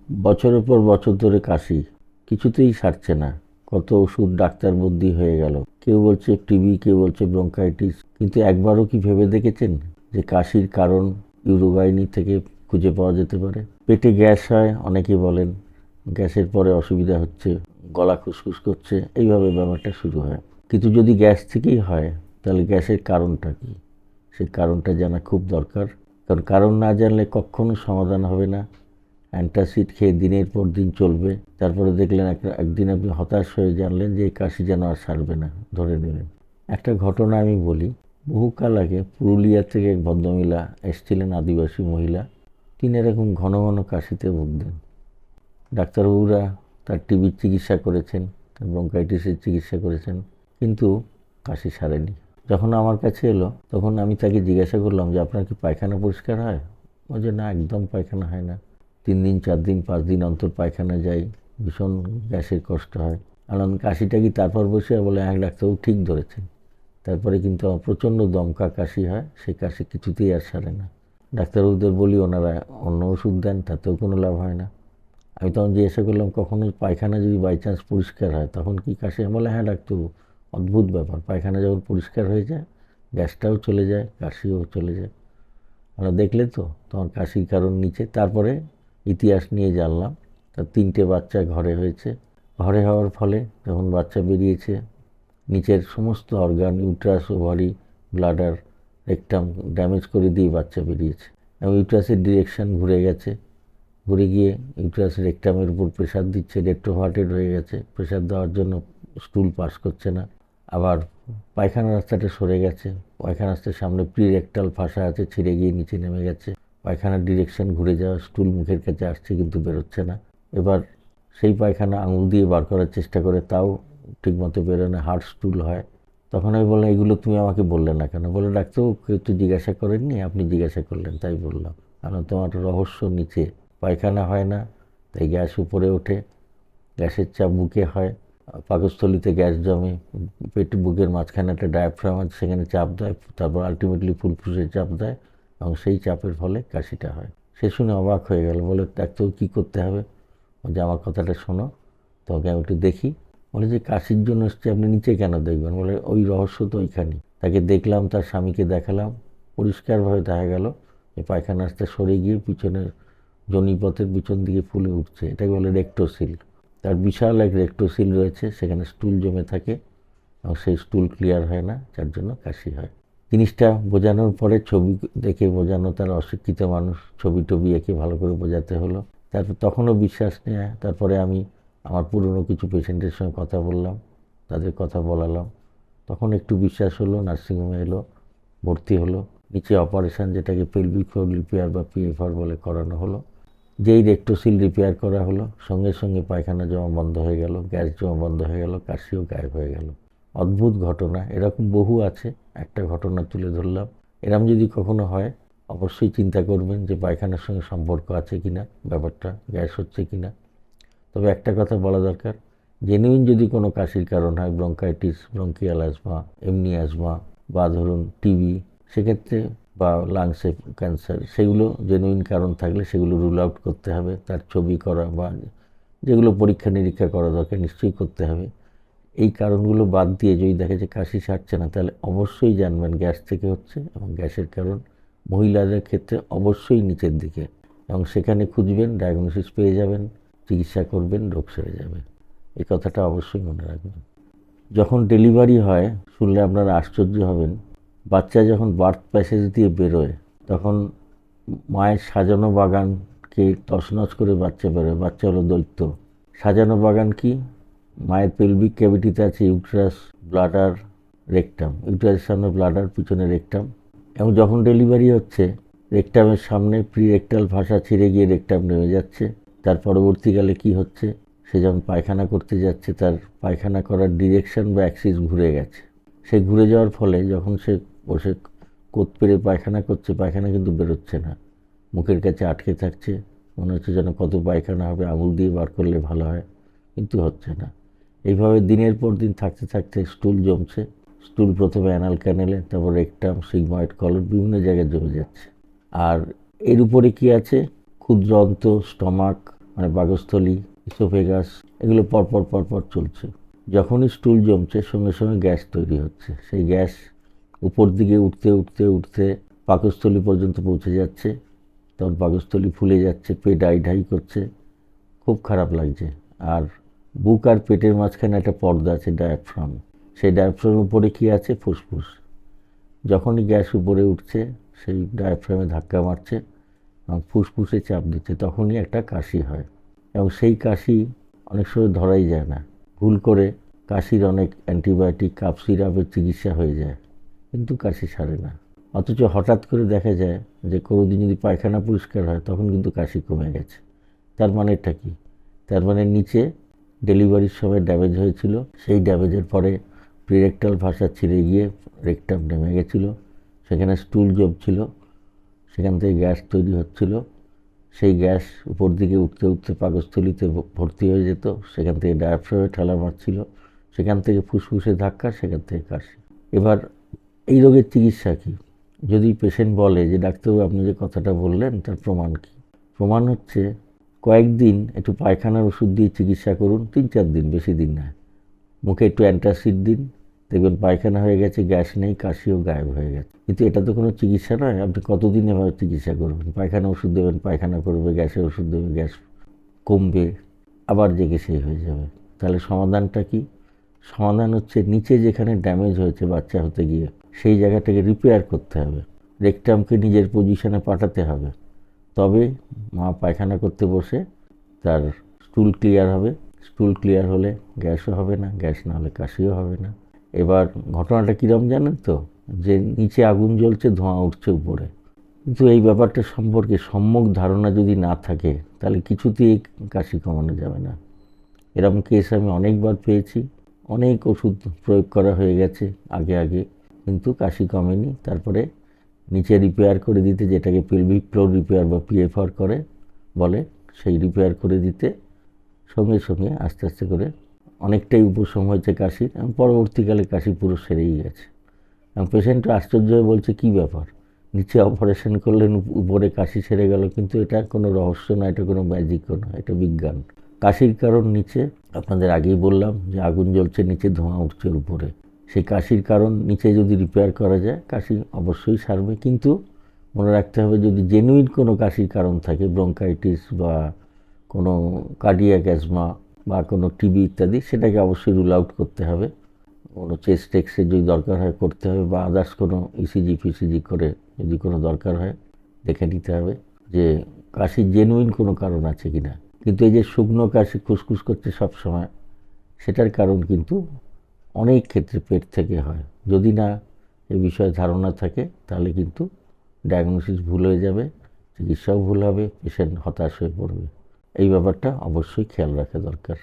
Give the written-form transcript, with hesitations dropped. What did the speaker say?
বছরের পর বছর ধরে কাশি, কিছুতেই সারছে না। কত ওষুধ, ডাক্তার বদ্যি হয়ে গেল। কেউ বলছে টিবি, কেউ বলছে ব্রঙ্কাইটিস। কিন্তু একবারও কি ভেবে দেখেছেন যে কাশির কারণ ইউরোগাইনি থেকে খুঁজে পাওয়া যেতে পারে? পেটে গ্যাস হয়, অনেকে বলেন। গ্যাসের পরে অসুবিধা হচ্ছে, গলা খুসখুস করছে, এইভাবে ব্যাপারটা শুরু হয়। কিন্তু যদি গ্যাস থেকেই হয়, তাহলে গ্যাসের কারণটা কি? সেই কারণটা জানা খুব দরকার। কারণ কারণ না জানলে কখনো সমাধান হবে না। অ্যান্টাসিড খেয়ে দিনের পর দিন চলবে, তারপরে দেখলেন একদিন আপনি হতাশ হয়ে জানলেন যে এই কাশি যেন আর সারবে না, ধরে নিলেন। একটা ঘটনা আমি বলি। বহুকাল আগে পুরুলিয়া থেকে এক ভদ্রমহিলা এসছিলেন, আদিবাসী মহিলা। তিনি এরকম ঘন ঘন কাশিতে ভুগতেন। ডাক্তারবাবুরা তার টিবির চিকিৎসা করেছেন, তার ব্রঙ্কাইটিসের চিকিৎসা করেছেন, কিন্তু কাশি সারেনি। যখন আমার কাছে এলো, তখন আমি তাকে জিজ্ঞাসা করলাম যে আপনার কি পায়খানা পরিষ্কার হয়? বলছে না, একদম পায়খানা হয় না। 3 দিন 4 দিন 5 দিন অন্তর পায়খানা যাই, ভীষণ গ্যাসের কষ্ট হয়। আলাম কাশিটা কি? তারপর বসে বলে হ্যাঁ ডাক্তারবাবু ঠিক ধরেছেন। তারপরে কিন্তু আমার প্রচণ্ড দমকা কাশি হয়, সেই কাশি কিছুতেই আর সারে না। ডাক্তারবাবুদের বলি, ওনারা অন্য ওষুধ দেন, তাতেও কোনো লাভ হয় না। আমি তখন জিজ্ঞাসা করলাম কখনো পায়খানা যদি বাই চান্স পরিষ্কার হয় তখন কি কাশি? বলে হ্যাঁ ডাক্তারবাবু, অদ্ভুত ব্যাপার, পায়খানা যখন পরিষ্কার হয়ে যায় গ্যাসটাও চলে যায়, কাশিও চলে যায়। আমরা দেখলে তো তখন কাশির কারণ নিচে। তারপরে ইতিহাস নিয়ে জানলাম তার 3টে বাচ্চা ঘরে হয়েছে। ঘরে হওয়ার ফলে যখন বাচ্চা বেরিয়েছে, নিচের সমস্ত organ, uterus, ovary, bladder, rectum damage করে দিয়ে বাচ্চা বেরিয়েছে। এবং ইউট্রাসের ডিরেকশন ঘুরে গেছে, ঘুরে গিয়ে ইউট্রাস রেকটামের উপর প্রেশার দিচ্ছে, রেট্রোভার্টেড হয়ে গেছে। প্রেশার দেওয়ার জন্য স্টুল পাস করছে না। আবার পায়খানা রাস্তাটা সরে গেছে, পায়খানা রাস্তার সামনে প্রিরেকটাল ফাঁসা আছে, ছিঁড়ে গিয়ে নিচে নেমে গেছে। পায়খানার ডিরেকশন ঘুরে যাওয়া, স্টুল মুখের কাছে আসছে কিন্তু বেরোচ্ছে না। এবার সেই পায়খানা আঙুল দিয়ে বার করার চেষ্টা করে, তাও ঠিকমতো বেরোয় না, হার্ড স্টুল হয়। তখন আমি বললাম এগুলো তুমি আমাকে বললে না কেন? বলে ডাক্তারবাবু কেউ তো জিজ্ঞাসা করেননি, আপনি জিজ্ঞাসা করলেন তাই বললাম। কারণ তোমার রহস্য নিচে, পায়খানা হয় না, তাই গ্যাস উপরে ওঠে, গ্যাসের চাপ বুকে হয়, পাকস্থলিতে গ্যাস জমে, পেট বুকের মাঝখানে একটা ডায়াফ্রাম আছে, সেখানে চাপ দেয়, তারপর আলটিমেটলি ফুসফুসে চাপ দেয়, এবং সেই চাপের ফলে কাশিটা হয়। সে শুনে অবাক হয়ে গেল, বলে ডাক্তারবাবু কী করতে হবে? যে আমার কথাটা শোনো, তোমাকে আমি একটু দেখি। বলে যে কাশির জন্য এসছে, আপনি নিচে কেন দেখবেন? বলে ওই রহস্য তো ওইখানেই। তাকে দেখলাম, তার স্বামীকে দেখালাম, পরিষ্কারভাবে দেখা গেল যে পায়খানা রাস্তা সরে গিয়ে পিছনের যোনিপথের পিছন দিকে ফুলে উঠছে। এটাকে বলে রেক্টোসিল। তার বিশাল এক রেক্টোসিল রয়েছে, সেখানে স্টুল জমে থাকে এবং সেই স্টুল ক্লিয়ার হয় না, যার জন্য কাশি হয়। জিনিসটা বোঝানোর পরে, ছবি দেখে বোঝানো, তার অশিক্ষিত মানুষ, ছবি টবি এঁকে ভালো করে বোঝাতে হলো। তারপর তখনও বিশ্বাস নেয়। তারপরে আমি আমার পুরনো কিছু পেশেন্টের সঙ্গে কথা বললাম, তাদের কথা বলালাম, তখন একটু বিশ্বাস হলো। নার্সিংহোমে এলো, ভর্তি হলো। নিচে অপারেশন, যেটাকে পেলভিক ফ্লোর রিপেয়ার বা পিএফআর বলে, করানো হলো। যেই রেক্টোসিল রিপেয়ার করা হলো, সঙ্গে সঙ্গে পায়খানা জমা বন্ধ হয়ে গেল, গ্যাস জমা বন্ধ হয়ে গেল, কাশিও গায়েব হয়ে গেল। অদ্ভুত ঘটনা, এরকম বহু আছে, একটা ঘটনা তুলে ধরলাম। এরম যদি কখনো হয়, অবশ্যই চিন্তা করবেন যে পায়খানার সঙ্গে সম্পর্ক আছে কিনা, ব্যাপারটা গ্যাস হচ্ছে কিনা। তবে একটা কথা বলা দরকার, জেনুইন যদি কোনো কাশির কারণ হয়, ব্রঙ্কাইটিস, ব্রঙ্কিয়াল অ্যাজমা, এমনি অ্যাজমা, বা ধরুন টিবি, সেক্ষেত্রে, বা লাংসে ক্যান্সার, সেগুলো জেনুইন কারণ থাকলে সেগুলো রুল আউট করতে হবে। তার ছবি করা বা যেগুলো পরীক্ষা নিরীক্ষা করা দরকার নিশ্চয়ই করতে হবে। এই কারণগুলো বাদ দিয়ে যদি দেখে যে কাশি সারছে না, তাহলে অবশ্যই জানবেন গ্যাস থেকে হচ্ছে, এবং গ্যাসের কারণ মহিলাদের ক্ষেত্রে অবশ্যই নিচের দিকে, এবং সেখানে খুঁজবেন, ডায়াগনোসিস পেয়ে যাবেন, চিকিৎসা করবেন, রোগ সেরে যাবে। এই কথাটা অবশ্যই মনে রাখবেন। যখন ডেলিভারি হয়, শুনলে আপনারা আশ্চর্য হবেন। বাচ্চা যখন বার্থ প্যাসেজ দিয়ে বেরোয়, তখন মায়ের সাজানো বাগানকে তছনছ করে বাচ্চা বেরোয়। বাচ্চা হলো দৈত্য। সাজানো বাগান কি? মায়ের পেলভিক ক্যাভিটিতে আছে ইউট্রাস, ব্লাডার, রেকটাম। ইউট্রাসের সামনে ব্লাডার, পিছনে রেকটাম। এবং যখন ডেলিভারি হচ্ছে, রেকটামের সামনে প্রিরেকটাল ভাষা ছিঁড়ে গিয়ে রেকটাম নেমে যাচ্ছে। তার পরবর্তীকালে কি হচ্ছে? সে যখন পায়খানা করতে যাচ্ছে, তার পায়খানা করার ডিরেকশন বা অ্যাক্সিস ঘুরে গেছে। সে ঘুরে যাওয়ার ফলে যখন সে বসে কোত পেরে পায়খানা করছে, পায়খানা কিন্তু বেরোচ্ছে না, মুখের কাছে আটকে থাকছে। মনে হচ্ছে যেন কত পায়খানা হবে, আঙুল দিয়ে বার করলে ভালো হয়, কিন্তু হচ্ছে না। এইভাবে দিনের পর দিন থাকতে থাকতে স্টুল জমছে। স্টুল প্রথমে অ্যানাল ক্যানেলে, তারপর রেকটাম, সিগময়েড কলন, বিভিন্ন জায়গায় জমে যাচ্ছে। আর এর উপরে কি আছে? ক্ষুদ্র অন্ত, স্টমাক, মানে পাকস্থলী, ইসোফেগাস, এগুলো পরপর চলছে। যখনই স্টুল জমছে সঙ্গে সঙ্গে গ্যাস তৈরি হচ্ছে। সেই গ্যাস উপর দিকে উঠতে পাকস্থলী পর্যন্ত পৌঁছে যাচ্ছে। তখন পাকস্থলী ফুলে যাচ্ছে, পেট ঢাই করছে, খুব খারাপ লাগছে। আর বুক আর পেটের মাঝখানে একটা পর্দা আছে, ডায়াফ্রাম। সেই ডায়াফ্রামের উপরে কি আছে? ফুসফুস। যখনই গ্যাস উপরে উঠছে সেই ডায়াফ্রামে ধাক্কা মারছে এবং ফুসফুসে চাপ দিচ্ছে, তখনই একটা কাশি হয়। এবং সেই কাশি অনেক সময় ধরাই যায় না। ভুল করে কাশির অনেক অ্যান্টিবায়োটিক, কাপ সিরাপের চিকিৎসা হয়ে যায়, কিন্তু কাশি সারে না। অথচ হঠাৎ করে দেখা যায় যে কোনোদিন যদি পায়খানা পরিষ্কার হয় তখন কিন্তু কাশি কমে গেছে। তার মানেটা কি? তার মানে নিচে ডেলিভারির সময় ড্যামেজ হয়েছিল, সেই ড্যামেজের পরে প্রিরেকটাল ভাষা ছিঁড়ে গিয়ে রেকটাম নেমে গেছিলো, সেখানে স্টুল জমছিল, সেখান থেকে গ্যাস তৈরি হচ্ছিল। সেই গ্যাস উপর দিকে উঠতে পাকস্থলীতে ভর্তি হয়ে যেত, সেখান থেকে ডায়াফ্রামে ঠেলা মারছিল, সেখান থেকে ফুসফুসে ধাক্কা, সেখান থেকে কাশি। এবার এই রোগের চিকিৎসা কী? যদি পেশেন্ট বলে যে ডাক্তারবাবু আপনি যে কথাটা বললেন তার প্রমাণ কী? প্রমাণ হচ্ছে কয়েকদিন একটু পায়খানার ওষুধ দিয়ে চিকিৎসা করুন, 3-4 দিন, বেশি দিন না। মুখে একটু অ্যান্টাসিড দিন, দেখবেন পায়খানা হয়ে গেছে, গ্যাস নেই, কাশিও গায়েব হয়ে গেছে। কিন্তু এটা তো কোনো চিকিৎসা নয়। আপনি কতদিন এভাবে চিকিৎসা করবেন? পায়খানা ওষুধ দেবেন, পায়খানা করবে, গ্যাসের ওষুধ দেবে, গ্যাস কমবে, আবার জেগে সেই হয়ে যাবে। তাহলে সমাধানটা কি? সমাধান হচ্ছে নিচে যেখানে ড্যামেজ হয়েছে বাচ্চা হতে গিয়ে সেই জায়গাটাকে রিপেয়ার করতে হবে, রেকটামকে নিজের পজিশনে পাঠাতে হবে। তবে মা পায়খানা করতে বসে তার স্টুল ক্লিয়ার হবে। স্টুল ক্লিয়ার হলে গ্যাসও হবে না, গ্যাস না হলে কাশিও হবে না। এবার ঘটনাটা কীরকম জানেন তো? যে নিচে আগুন জ্বলছে, ধোঁয়া উঠছে উপরে। কিন্তু এই ব্যাপারটা সম্পর্কে সম্যক ধারণা যদি না থাকে তাহলে কিছুতেই কাশি কমানো যাবে না। এরকম কেস আমি অনেকবার পেয়েছি, অনেক ওষুধ প্রয়োগ করা হয়ে গেছে আগে, কিন্তু কাশি কমেনি। তারপরে নিচে রিপেয়ার করে দিতে, যেটাকে পেলভিক ফ্লোর রিপেয়ার বা পিএফআর বলে, সেই রিপেয়ার করে দিতে সঙ্গে সঙ্গে আস্তে করে অনেকটাই উপশম হয়েছে কাশির, এবং পরবর্তীকালে কাশি পুরো সেরেই গেছে। এবং পেশেন্টটা আশ্চর্য হয়ে বলছে কী ব্যাপার, নিচে অপারেশন করলেন, উপরে কাশি সেরে গেল। কিন্তু এটা কোনো রহস্য না, এটা কোনো ম্যাজিকও না, এটা বিজ্ঞান। কাশির কারণ নিচে, আপনাদের আগেই বললাম যে আগুন জ্বলছে, নিচে ধোঁয়া উঠছে উপরে। সেই কাশির কারণ নিচে যদি রিপেয়ার করা যায় কাশি অবশ্যই সারবে। কিন্তু মনে রাখতে হবে, যদি জেনুইন কোনো কাশির কারণ থাকে, ব্রঙ্কাইটিস বা কোনো কার্ডিয়াক অ্যাজমা বা কোনো টিবি ইত্যাদি, সেটাকে অবশ্যই রুল আউট করতে হবে। কোনো চেস্ট এক্সরে যদি দরকার হয় করতে হবে, বা আদার্স কোনো ইসিজি ফিসিজি করে যদি কোনো দরকার হয় দেখে নিতে হবে যে কাশির জেনুইন কোনো কারণ আছে কি না। কিন্তু এই যে শুকনো কাশি, খুসখুস করছে সব সময়, সেটার কারণ কিন্তু অনেক ক্ষেত্রে পেট থেকে হয়। যদি না এই বিষয়ে ধারণা থাকে তাহলে কিন্তু ডায়াগনোসিস ভুল হয়ে যাবে, চিকিৎসাও ভুল হবে, পেশেন্ট হতাশ হয়ে পড়বে। এই ব্যাপারটা অবশ্যই খেয়াল রাখা দরকার।